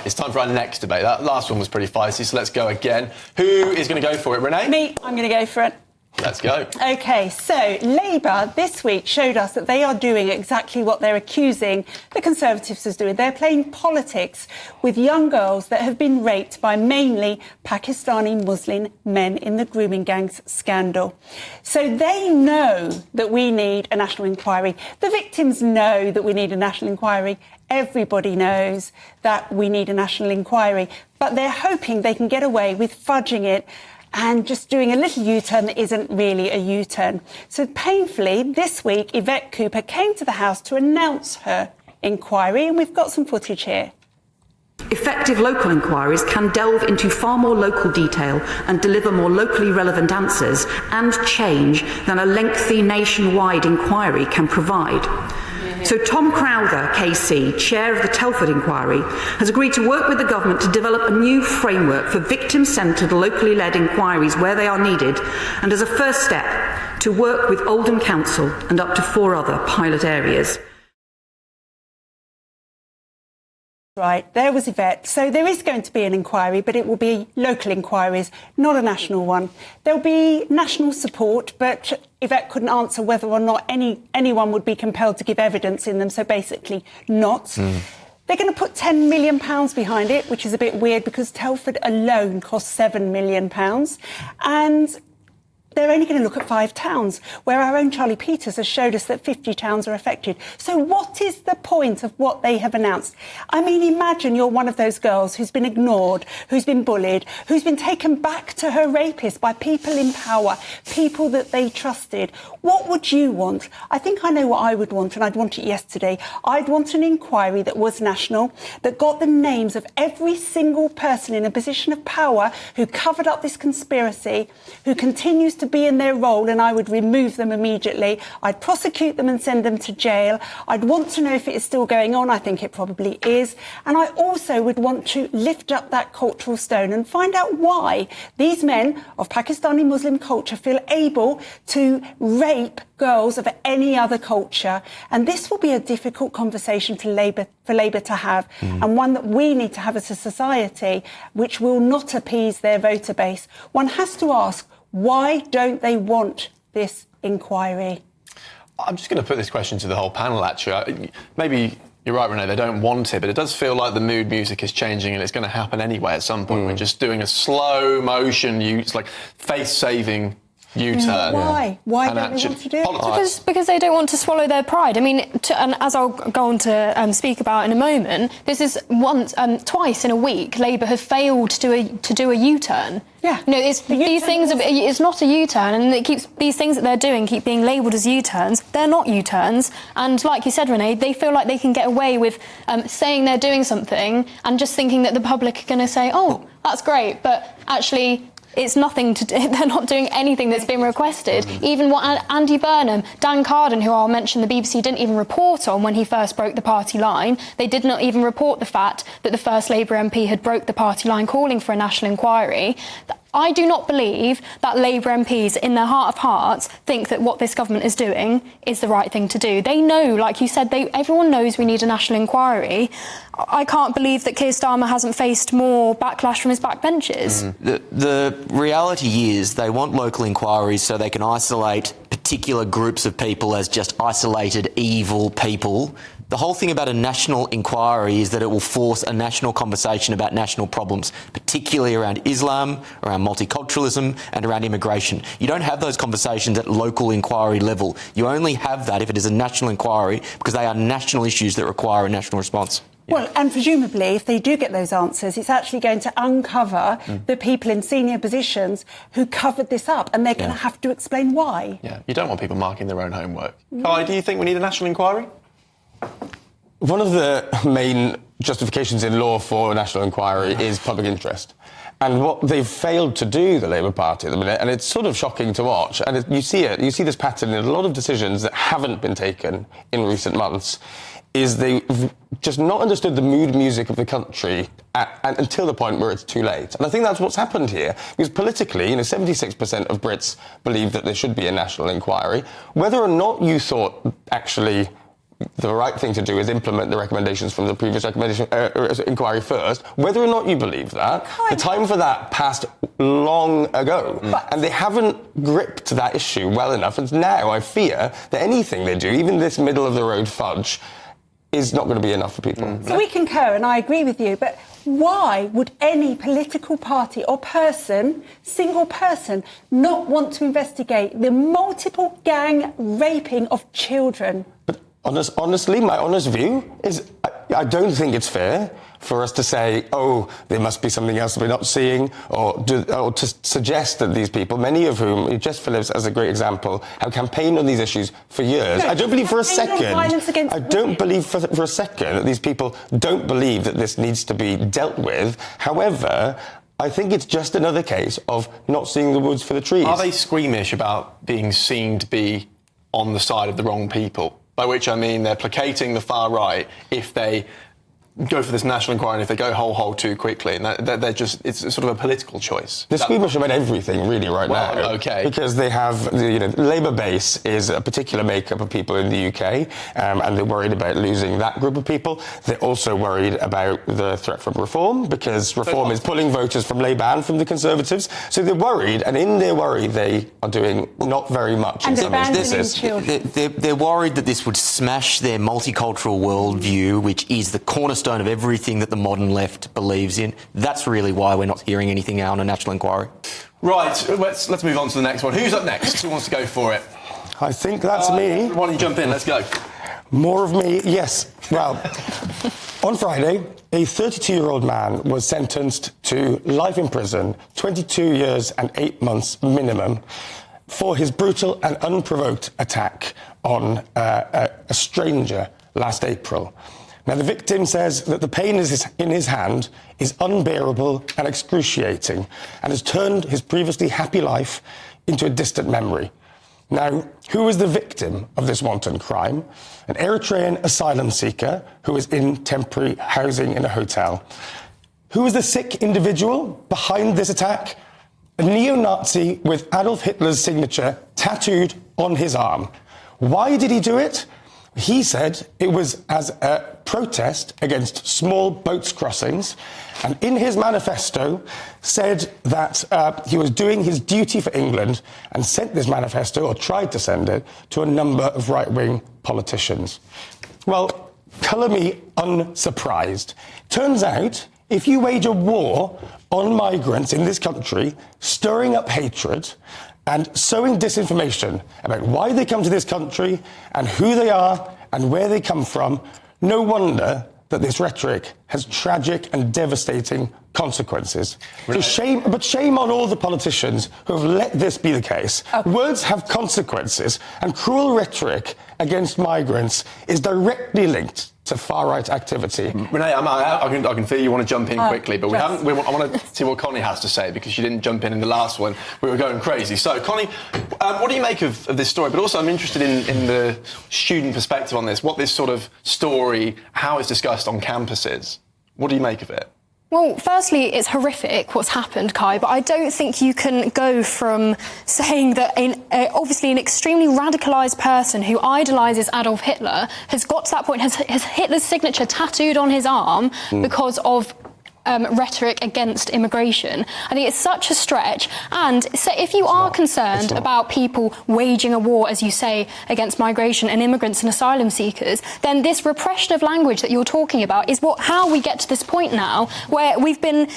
Right, it's time for our next debate. That last one was pretty feisty, so let's go again. Who is going to go for it, Renee? Me, I'm going to go for it. Let's go. OK, so Labour this week showed us that they are doing exactly what they're accusing the Conservatives of doing. They're playing politics with young girls that have been raped by mainly Pakistani Muslim men in the grooming gangs scandal. So they know that we need a national inquiry. The victims know that we need a national inquiry. Everybody knows that we need a national inquiry. But they're hoping they can get away with fudging it and just doing a little U-turn that isn't really a U-turn. So painfully, this week, Yvette Cooper came to the House to announce her inquiry, and we've got some footage here. Effective local inquiries can delve into far more local detail and deliver more locally relevant answers and change than a lengthy nationwide inquiry can provide. So Tom Crowther, KC, chair of the Telford Inquiry, has agreed to work with the government to develop a new framework for victim-centred, locally led inquiries where they are needed, and as a first step, to work with Oldham Council and up to 4 other pilot areas. Right, there was Yvette. So there is going to be an inquiry, but it will be local inquiries, not a national one. There'll be national support, but Yvette couldn't answer whether or not anyone would be compelled to give evidence in them, so basically not. They're going to put £10 million behind it, which is a bit weird because Telford alone costs £7 million. And they're only going to look at 5 towns, where our own Charlie Peters has showed us that 50 towns are affected. So what is the point of what they have announced? I mean, imagine you're one of those girls who's been ignored, who's been bullied, who's been taken back to her rapist by people in power, people that they trusted. What would you want? I think I know what I would want, and I'd want it yesterday. I'd want an inquiry that was national, that got the names of every single person in a position of power who covered up this conspiracy, who continues to be in their role, and I would remove them immediately. I'd prosecute them and send them to jail. I'd want to know if it is still going on. I think it probably is. And I also would want to lift up that cultural stone and find out why these men of Pakistani Muslim culture feel able to rape girls of any other culture. And this will be a difficult conversation for Labour to have, and one that we need to have as a society, which will not appease their voter base. One has to ask, why don't they want this inquiry? I'm just going to put this question to the whole panel, actually. Maybe you're right, Renee, they don't want it, but it does feel like the mood music is changing and it's going to happen anyway at some point. We're just doing a slow motion, it's like face-saving U-turn. Why? Why don't they want to do it? Because they don't want to swallow their pride. I mean, and as I'll go on to speak about in a moment, this is twice in a week Labour have failed to do a U-turn. Yeah. You know, these things. It's not a U-turn, and it keeps these things that they're doing keep being labelled as U-turns. They're not U-turns, and like you said, Renee, they feel like they can get away with saying they're doing something and just thinking that the public are going to say, "Oh, that's great," but actually, it's nothing to do. They're not doing anything that's been requested. Even what Andy Burnham, Dan Carden, who I'll mention the BBC didn't even report on when he first broke the party line. They did not even report the fact that the first Labour MP had broke the party line calling for a national inquiry. I do not believe that Labour MPs, in their heart of hearts, think that what this government is doing is the right thing to do. They know, like you said, everyone knows we need a national inquiry. I can't believe that Keir Starmer hasn't faced more backlash from his backbenchers. The reality is they want local inquiries so they can isolate particular groups of people as just isolated evil people. The whole thing about a national inquiry is that it will force a national conversation about national problems, particularly around Islam, around multiculturalism and around immigration. You don't have those conversations at local inquiry level. You only have that if it is a national inquiry because they are national issues that require a national response. Well, and presumably, if they do get those answers, it's actually going to uncover the people in senior positions who covered this up, and they're going to have to explain why. Yeah, you don't want people marking their own homework. Kai, do you think we need a national inquiry? One of the main justifications in law for a national inquiry is public interest. And what they've failed to do, the Labour Party at the minute, and it's sort of shocking to watch, and you see this pattern in a lot of decisions that haven't been taken in recent months, is they've just not understood the mood music of the country until the point where it's too late. And I think that's what's happened here. Because politically, 76% of Brits believe that there should be a national inquiry. Whether or not you thought, actually, the right thing to do is implement the recommendations from the previous inquiry first. Whether or not you believe that, the time for that passed long ago. And they haven't gripped that issue well enough. And now I fear that anything they do, even this middle-of-the-road fudge, is not going to be enough for people. So we concur, and I agree with you, but why would any political party or person, single person, not want to investigate the multiple gang raping of children? But honestly, my honest view is I don't think it's fair for us to say, oh, there must be something else we're not seeing, or to suggest that these people, many of whom, Jess Phillips as a great example, have campaigned on these issues for years. No, I don't believe for a second, for a second that these people don't believe that this needs to be dealt with. However, I think it's just another case of not seeing the woods for the trees. Are they squeamish about being seen to be on the side of the wrong people? By which I mean they're placating the far right if they go for this national inquiry and if they go whole too quickly. And they're just, it's sort of a political choice. They're squeamish about everything really right now. Okay. Because they have, Labour base is a particular makeup of people in the UK, and they're worried about losing that group of people. They're also worried about the threat from Reform, because Reform is pulling voters from Labour and from the Conservatives. So they're worried, and in their worry, they are doing not very much. And abandoning children. They're worried that this would smash their multicultural worldview, which is the cornerstone of everything that the modern left believes in. That's really why we're not hearing anything now on a national inquiry. Right, let's move on to the next one. Who's up next? Who wants to go for it? I think that's me. Why don't you jump in? Let's go. More of me, yes. Well, on Friday, a 32-year-old man was sentenced to life in prison, 22 years and 8 months minimum, for his brutal and unprovoked attack on a stranger last April. Now, the victim says that the pain in his hand is unbearable and excruciating, and has turned his previously happy life into a distant memory. Now, who was the victim of this wanton crime? An Eritrean asylum seeker who was in temporary housing in a hotel. Who was the sick individual behind this attack? A neo-Nazi with Adolf Hitler's signature tattooed on his arm. Why did he do it? He said it was as a protest against small boats crossings, and in his manifesto said that he was doing his duty for England, and sent this manifesto, or tried to send it, to a number of right-wing politicians. Well, colour me unsurprised. Turns out, if you wage a war on migrants in this country, stirring up hatred and sowing disinformation about why they come to this country and who they are and where they come from, no wonder that this rhetoric has tragic and devastating consequences. Right. But shame on all the politicians who have let this be the case. Okay. Words have consequences, and cruel rhetoric against migrants is directly linked to far-right activity. Renee, I can feel you want to jump in quickly, but I want to see what Connie has to say, because she didn't jump in the last one. We were going crazy. So, Connie, what do you make of this story? But also, I'm interested in the student perspective on this, what this sort of story, how it's discussed on campuses. What do you make of it? Well, firstly, it's horrific what's happened, Kai, but I don't think you can go from saying that obviously an extremely radicalised person who idolises Adolf Hitler has got to that point, has Hitler's signature tattooed on his arm because of rhetoric against immigration. I think it's such a stretch. And so if you are concerned about people waging a war, as you say, against migration and immigrants and asylum seekers, then this repression of language that you're talking about is how we get to this point now, where we've been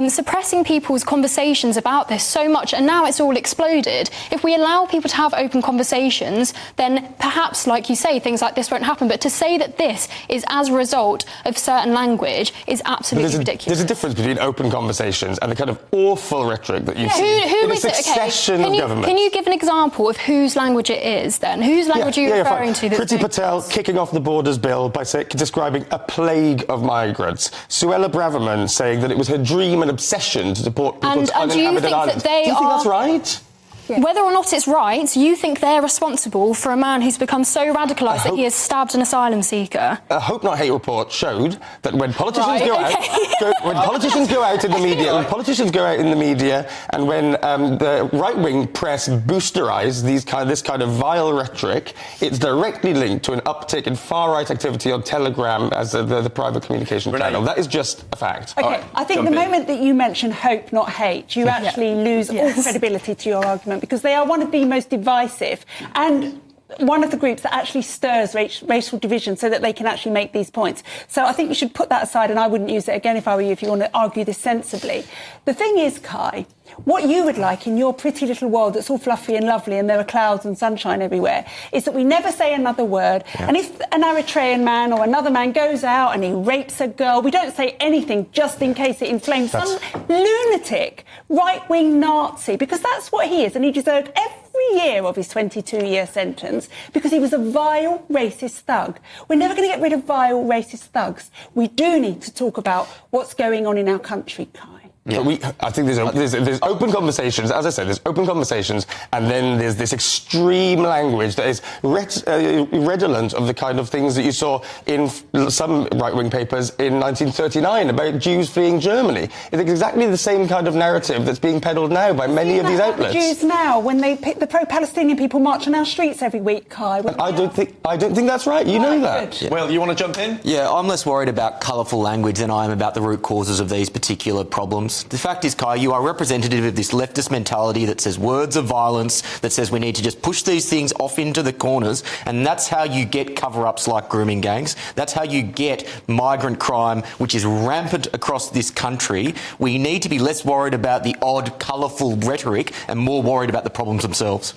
suppressing people's conversations about this so much, and now it's all exploded. If we allow people to have open conversations, then perhaps, like you say, things like this won't happen. But to say that this is as a result of certain language is absolutely ridiculous. There's a difference between open conversations and the kind of awful rhetoric that you see in a succession of governments. Can you give an example of whose language it is, then? Whose language are you referring to? Priti Patel kicking off the Borders Bill by describing a plague of migrants. Suella Braverman saying that it was her dream and obsession to deport people to uninhabited islands. Do you think that's right? Whether or not it's right, you think they're responsible for a man who's become so radicalised that he has stabbed an asylum seeker? A Hope Not Hate report showed that when politicians Right, go okay. out, when politicians go out in the media, and when the right-wing press boosterise this kind of vile rhetoric, it's directly linked to an uptick in far-right activity on Telegram as the private communication channel. That is just a fact. Okay, Right, I think the moment that you mention hope, not hate, you actually lose all credibility to your argument, because they are one of the most divisive and one of the groups that actually stirs racial division so that they can actually make these points. So I think you should put that aside, and I wouldn't use it again if I were you, if you want to argue this sensibly. The thing is, Kai, what you would like in your pretty little world that's all fluffy and lovely and there are clouds and sunshine everywhere is that we never say another word. Yeah. And if an Eritrean man or another man goes out and he rapes a girl, we don't say anything just in case it inflames some lunatic right-wing Nazi, because that's what he is, and he deserved every year of his 22-year sentence because he was a vile racist thug. We're never going to get rid of vile racist thugs. We do need to talk about what's going on in our country, Kai. Yeah. I think there's open conversations, as I said, there's open conversations, and then there's this extreme language that is redolent of the kind of things that you saw in some right-wing papers in 1939 about Jews fleeing Germany. It's exactly the same kind of narrative that's being peddled now by many of these outlets. The Jews now, when they pick the pro-Palestinian people march on our streets every week, Kai. I don't think that's right. You know that. Yeah. Well, you want to jump in? Yeah, I'm less worried about colourful language than I am about the root causes of these particular problems. The fact is, Kai, you are representative of this leftist mentality that says words of violence, that says we need to just push these things off into the corners, and that's how you get cover-ups like grooming gangs. That's how you get migrant crime, which is rampant across this country. We need to be less worried about the odd, colourful rhetoric and more worried about the problems themselves.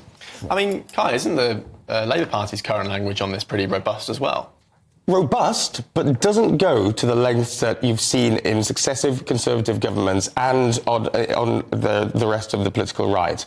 I mean, Kai, isn't the Labour Party's current language on this pretty robust as well? Robust, but it doesn't go to the lengths that you've seen in successive Conservative governments and on the rest of the political right.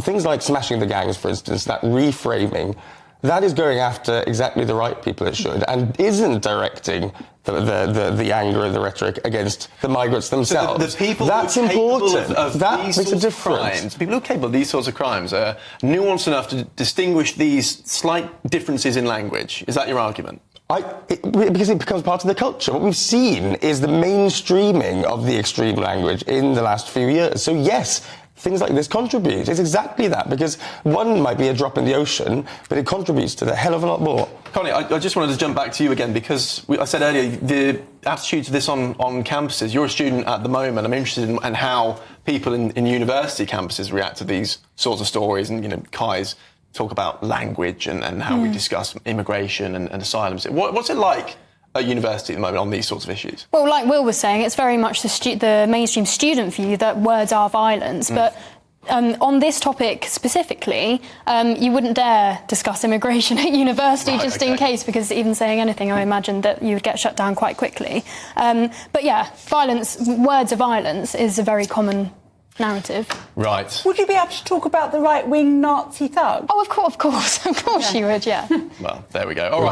Things like smashing the gangs, for instance, that reframing, that is going after exactly the right people it should, and isn't directing the anger and the rhetoric against the migrants themselves. So the people that's who are important. Of that these makes a sorts of difference. Crimes, people who are capable of these sorts of crimes are nuanced enough to distinguish these slight differences in language. Is that your argument? Because it becomes part of the culture. What we've seen is the mainstreaming of the extreme language in the last few years. So yes, things like this contribute. It's exactly that, because one might be a drop in the ocean, but it contributes to the hell of a lot more. Connie, I just wanted to jump back to you again, because I said earlier, the attitude to this on campuses, you're a student at the moment, I'm interested in how people in university campuses react to these sorts of stories, and, you know, Kai's talk about language and how we discuss immigration and asylum. What's it like at university at the moment on these sorts of issues? Well, like Will was saying, it's very much the mainstream student view that words are violence, but on this topic specifically, you wouldn't dare discuss immigration at university in case, because even saying anything, I imagine that you would get shut down quite quickly. But yeah, words of violence is a very common narrative. Right. Would you be able to talk about the right-wing Nazi thug? Oh, of course you would, yeah. Well, there we go. All right.